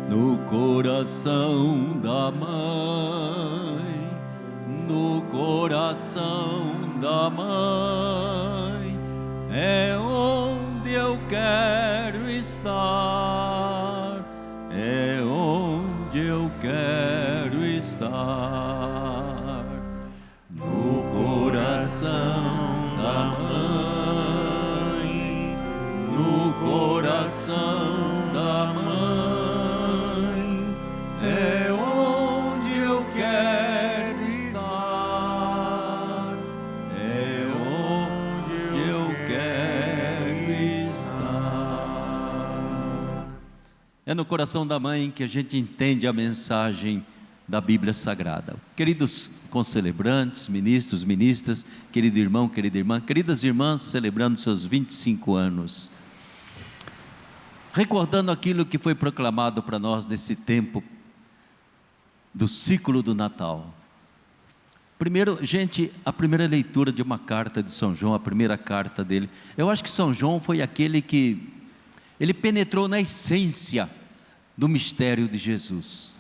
no coração da mãe, no coração da mãe, é onde eu quero estar, é onde eu quero estar, no coração da mãe, no coração da mãe, é onde eu quero estar, é onde eu quero estar. É no coração da mãe que a gente entende a mensagem da Bíblia Sagrada. Queridos concelebrantes, ministros, ministras, querido irmão, querida irmã, queridas irmãs celebrando seus 25 anos, recordando aquilo que foi proclamado para nós nesse tempo do ciclo do Natal. Primeiro, gente, a primeira leitura de uma carta de São João, a primeira carta dele, eu acho que São João foi aquele que, ele penetrou na essência do mistério de Jesus,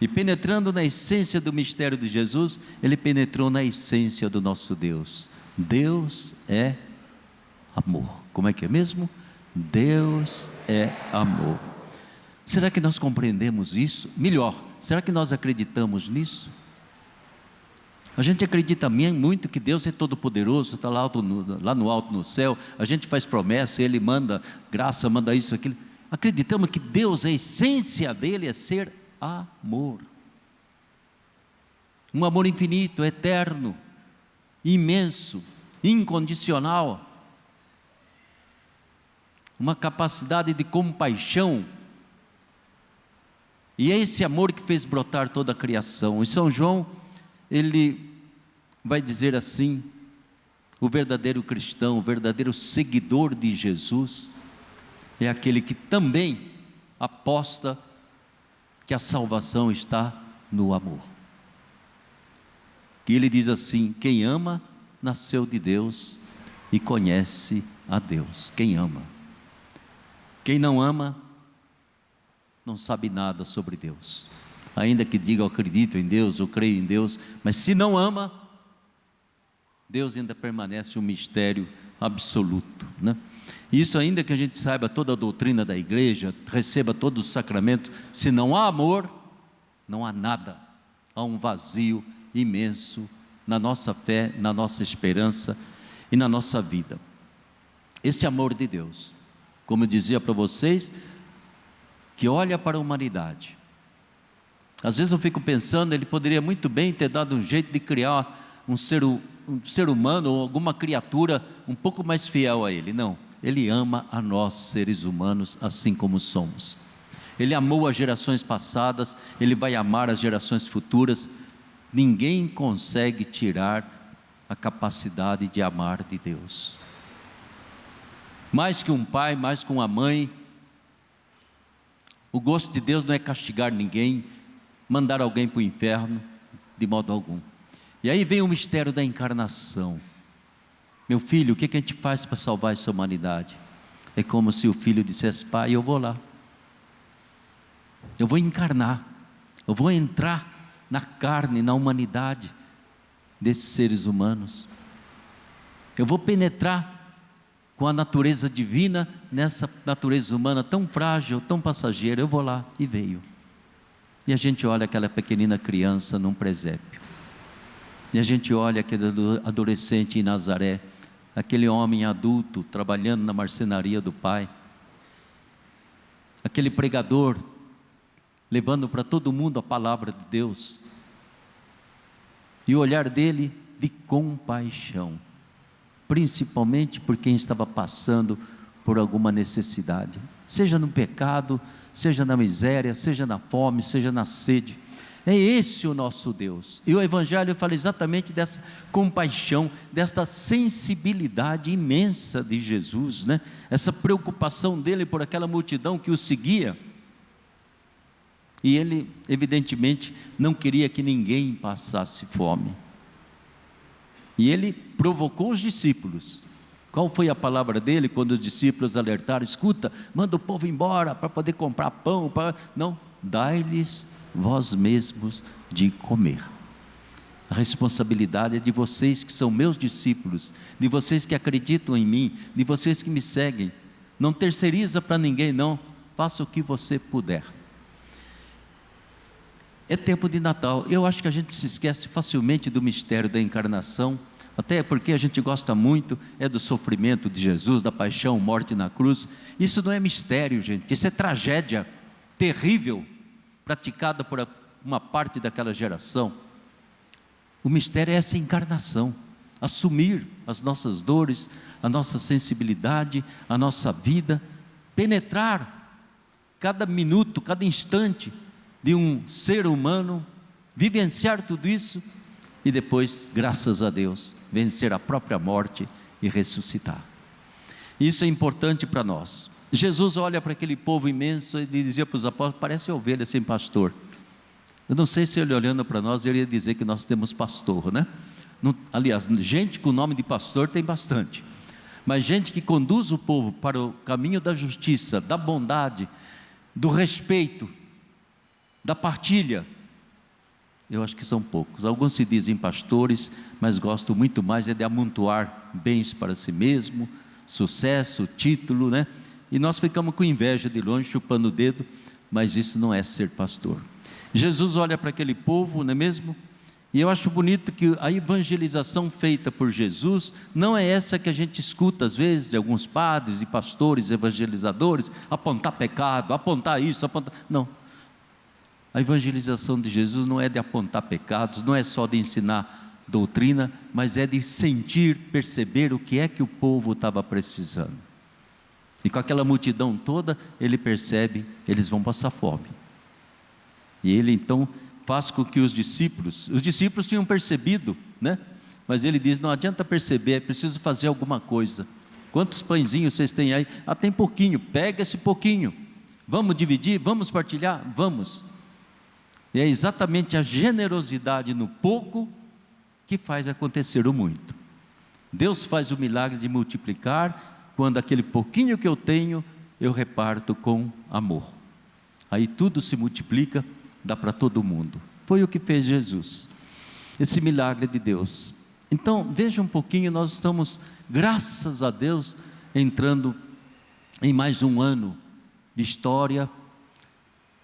e penetrando na essência do mistério de Jesus, ele penetrou na essência do nosso Deus. Deus é amor. Como é que é mesmo? Deus é amor. Será que nós compreendemos isso? Melhor, será que nós acreditamos nisso? A gente acredita muito que Deus é todo poderoso, está lá no alto no céu, a gente faz promessa, Ele manda graça, manda isso, aquilo. Acreditamos que Deus, a essência dele é ser amor, um amor infinito, eterno, imenso, incondicional, uma capacidade de compaixão, e é esse amor que fez brotar toda a criação. E São João, ele vai dizer assim: o verdadeiro cristão, o verdadeiro seguidor de Jesus, é aquele que também aposta que a salvação está no amor. E ele diz assim: quem ama, nasceu de Deus e conhece a Deus. Quem ama. Quem não ama, não sabe nada sobre Deus. Ainda que diga eu acredito em Deus, eu creio em Deus, mas se não ama, Deus ainda permanece um mistério absoluto, né? Isso ainda que a gente saiba toda a doutrina da igreja, receba todos os sacramentos, se não há amor, não há nada. Há um vazio imenso na nossa fé, na nossa esperança e na nossa vida. Este amor de Deus, como eu dizia para vocês, que olha para a humanidade. Às vezes eu fico pensando, ele poderia muito bem ter dado um jeito de criar um ser humano ou alguma criatura um pouco mais fiel a ele. Não, ele ama a nós seres humanos assim como somos. Ele amou as gerações passadas, ele vai amar as gerações futuras. Ninguém consegue tirar a capacidade de amar de Deus. Mais que um pai, mais que uma mãe, o gosto de Deus não é castigar ninguém, mandar alguém para o inferno, de modo algum. E aí vem o mistério da encarnação. Meu filho, o que a gente faz para salvar essa humanidade? É como se o filho dissesse: pai, eu vou lá, eu vou encarnar, eu vou entrar na carne, na humanidade desses seres humanos, eu vou penetrar com a natureza divina nessa natureza humana tão frágil, tão passageira. Eu vou lá. E veio. E a gente olha aquela pequenina criança num presépio, e a gente olha aquele adolescente em Nazaré, aquele homem adulto trabalhando na marcenaria do pai, aquele pregador levando para todo mundo a palavra de Deus, e o olhar dele de compaixão, principalmente por quem estava passando por alguma necessidade, seja no pecado, seja na miséria, seja na fome, seja na sede. É esse o nosso Deus. E o Evangelho fala exatamente dessa compaixão, desta sensibilidade imensa de Jesus, né? Essa preocupação dele por aquela multidão que o seguia. E ele, evidentemente, não queria que ninguém passasse fome. E ele provocou os discípulos. Qual foi a palavra dele quando os discípulos alertaram? Escuta, manda o povo embora para poder comprar pão. Não, dai-lhes vós mesmos de comer. A responsabilidade é de vocês que são meus discípulos, de vocês que acreditam em mim, de vocês que me seguem. Não terceiriza para ninguém, não. Faça o que você puder. É tempo de Natal. Eu acho que a gente se esquece facilmente do mistério da encarnação, até porque a gente gosta muito do sofrimento de Jesus, da paixão, morte na cruz. Isso não é mistério, gente, isso é tragédia terrível, praticada por uma parte daquela geração. O mistério é essa encarnação, assumir as nossas dores, a nossa sensibilidade, a nossa vida, penetrar cada minuto, cada instante de um ser humano, vivenciar tudo isso e depois, graças a Deus, vencer a própria morte e ressuscitar. Isso é importante para nós. Jesus olha para aquele povo imenso e dizia para os apóstolos: parece ovelha sem pastor. Eu não sei se ele olhando para nós, ele ia dizer que nós temos pastor, né? Não, aliás, gente com o nome de pastor tem bastante, mas gente que conduz o povo para o caminho da justiça, da bondade, do respeito, da partilha, eu acho que são poucos. Alguns se dizem pastores, mas gostam muito mais de amontoar bens para si mesmo, sucesso, título, né? E nós ficamos com inveja de longe, chupando o dedo, mas isso não é ser pastor. Jesus olha para aquele povo, não é mesmo? E eu acho bonito que a evangelização feita por Jesus não é essa que a gente escuta às vezes de alguns padres e pastores evangelizadores, apontar pecado, apontar isso, apontar... Não. A evangelização de Jesus não é de apontar pecados, não é só de ensinar doutrina, mas é de sentir, perceber o que é que o povo estava precisando. E com aquela multidão toda, ele percebe, eles vão passar fome. E ele então faz com que os discípulos tinham percebido, né? Mas ele diz: não adianta perceber, é preciso fazer alguma coisa. Quantos pãezinhos vocês têm aí? Ah, tem pouquinho, pega esse pouquinho. Vamos dividir, vamos partilhar? Vamos. E é exatamente a generosidade no pouco que faz acontecer o muito. Deus faz o milagre de multiplicar, quando aquele pouquinho que eu tenho, eu reparto com amor. Aí tudo se multiplica, dá para todo mundo. Foi o que fez Jesus, esse milagre de Deus. Então veja um pouquinho, nós estamos, graças a Deus, entrando em mais um ano de história.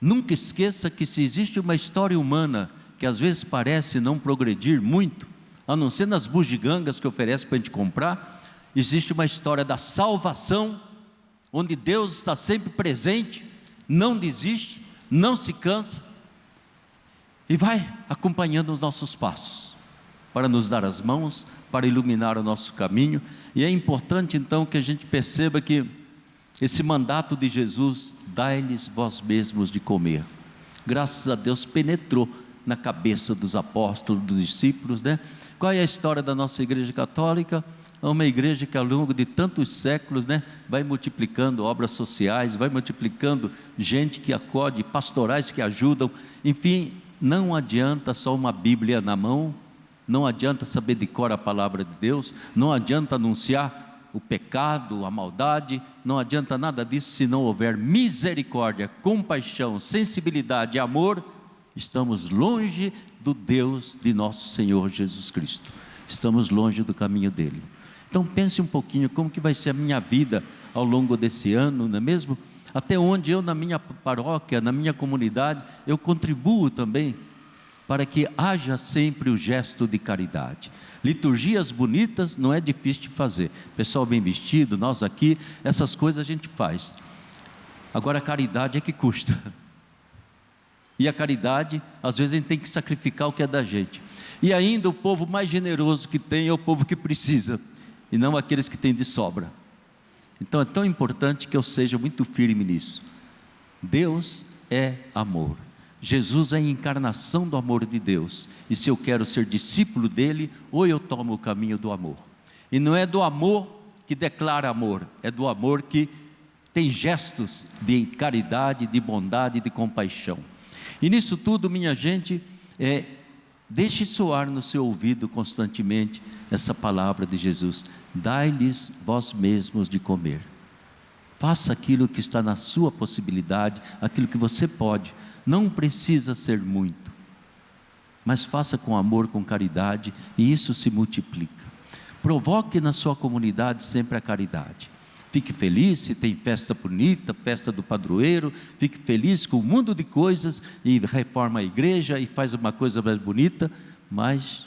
Nunca esqueça que se existe uma história humana que às vezes parece não progredir muito, a não ser nas bugigangas que oferece para a gente comprar, existe uma história da salvação, onde Deus está sempre presente, não desiste, não se cansa, e vai acompanhando os nossos passos, para nos dar as mãos, para iluminar o nosso caminho. E é importante então que a gente perceba que esse mandato de Jesus, dai-lhes vós mesmos de comer, graças a Deus penetrou na cabeça dos apóstolos, dos discípulos, né? Qual é a história da nossa igreja católica? É uma igreja que ao longo de tantos séculos, né, vai multiplicando obras sociais, vai multiplicando gente que acode, pastorais que ajudam, enfim, não adianta só uma Bíblia na mão, não adianta saber de cor a palavra de Deus, não adianta anunciar o pecado, a maldade, não adianta nada disso se não houver misericórdia, compaixão, sensibilidade e amor. Estamos longe do Deus de nosso Senhor Jesus Cristo, estamos longe do caminho dele. Então pense um pouquinho como que vai ser a minha vida ao longo desse ano, não é mesmo? Até onde eu na minha paróquia, na minha comunidade, eu contribuo também para que haja sempre o gesto de caridade. Liturgias bonitas não é difícil de fazer, pessoal bem vestido, nós aqui, essas coisas a gente faz. Agora a caridade é que custa, e a caridade às vezes a gente tem que sacrificar o que é da gente. E ainda o povo mais generoso que tem é o povo que precisa, e não aqueles que têm de sobra. Então é tão importante que eu seja muito firme nisso. Deus é amor, Jesus é a encarnação do amor de Deus, e se eu quero ser discípulo dele, ou eu tomo o caminho do amor. E não é do amor que declara amor, é do amor que tem gestos de caridade, de bondade, de compaixão. E nisso tudo, minha gente, Deixe soar no seu ouvido constantemente essa palavra de Jesus: dai-lhes vós mesmos de comer. Faça aquilo que está na sua possibilidade, aquilo que você pode. Não precisa ser muito, mas faça com amor, com caridade, e isso se multiplica. Provoque na sua comunidade sempre a caridade. Fique feliz se tem festa bonita, festa do padroeiro. Fique feliz com um mundo de coisas e reforma a igreja e faz uma coisa mais bonita, mas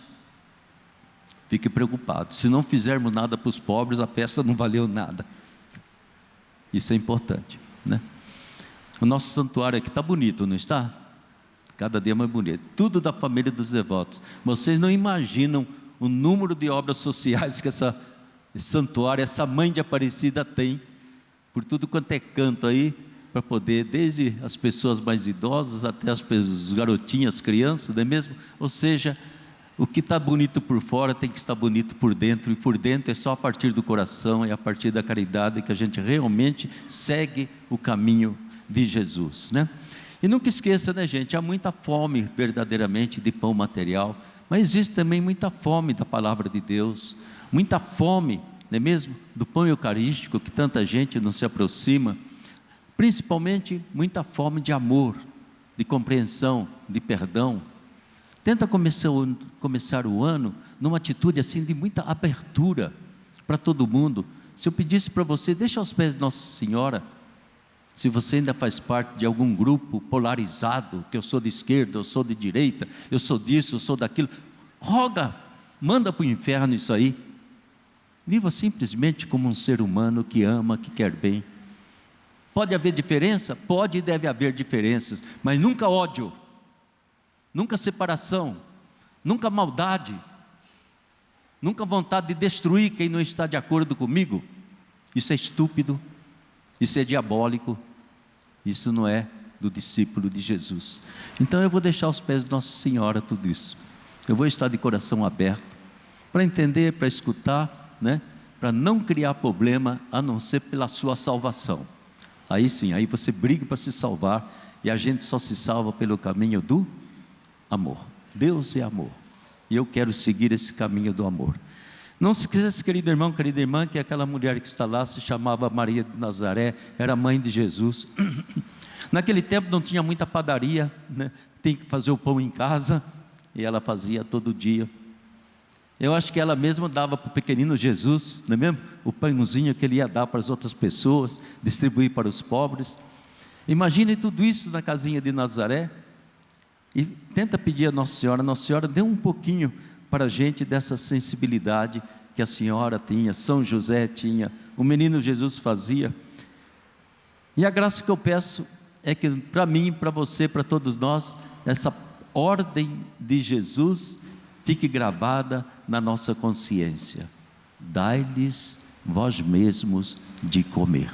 fique preocupado. Se não fizermos nada para os pobres, a festa não valeu nada. Isso é importante, né? O nosso santuário aqui está bonito, não está? Cada dia mais bonito. Tudo da família dos devotos. Vocês não imaginam o número de obras sociais que esse santuário, essa mãe de Aparecida tem, por tudo quanto é canto aí, para poder, desde as pessoas mais idosas até os garotinhos, as crianças, não é mesmo? Ou seja, o que está bonito por fora tem que estar bonito por dentro, e por dentro é só a partir do coração, é a partir da caridade que a gente realmente segue o caminho de Jesus, né? E nunca esqueça, né, gente, há muita fome verdadeiramente de pão material, mas existe também muita fome da palavra de Deus, muita fome, não é mesmo, do pão eucarístico, que tanta gente não se aproxima, principalmente muita fome de amor, de compreensão, de perdão. Tenta começar o ano numa atitude assim de muita abertura para todo mundo. Se eu pedisse para você, deixa aos pés de Nossa Senhora, se você ainda faz parte de algum grupo polarizado, que eu sou de esquerda, eu sou de direita, eu sou disso, eu sou daquilo, roga, manda para o inferno isso aí. Viva simplesmente como um ser humano que ama, que quer bem. Pode haver diferença? Pode e deve haver diferenças, mas nunca ódio, nunca separação, nunca maldade, nunca vontade de destruir quem não está de acordo comigo. Isso é estúpido, isso é diabólico, isso não é do discípulo de Jesus. Então eu vou deixar aos pés de Nossa Senhora tudo isso. Eu vou estar de coração aberto para entender, para escutar, né? Para não criar problema a não ser pela sua salvação. Aí sim, aí você briga para se salvar, e a gente só se salva pelo caminho do amor. Deus é amor, e eu quero seguir esse caminho do amor. Não se esqueça, querido irmão, querida irmã, que aquela mulher que está lá se chamava Maria de Nazaré, era mãe de Jesus. Naquele tempo não tinha muita padaria, né? Tem que fazer o pão em casa, e ela fazia todo dia. Eu acho que ela mesma dava para o pequenino Jesus, não é mesmo? O pãozinho que ele ia dar para as outras pessoas, distribuir para os pobres. Imagine tudo isso na casinha de Nazaré, e tenta pedir a Nossa Senhora, dê um pouquinho para a gente dessa sensibilidade que a senhora tinha, São José tinha, o menino Jesus fazia. E a graça que eu peço é que para mim, para você, para todos nós, essa ordem de Jesus fique gravada na nossa consciência: dai-lhes vós mesmos de comer.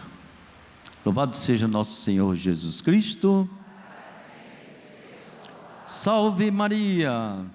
Louvado seja nosso Senhor Jesus Cristo. Salve Maria.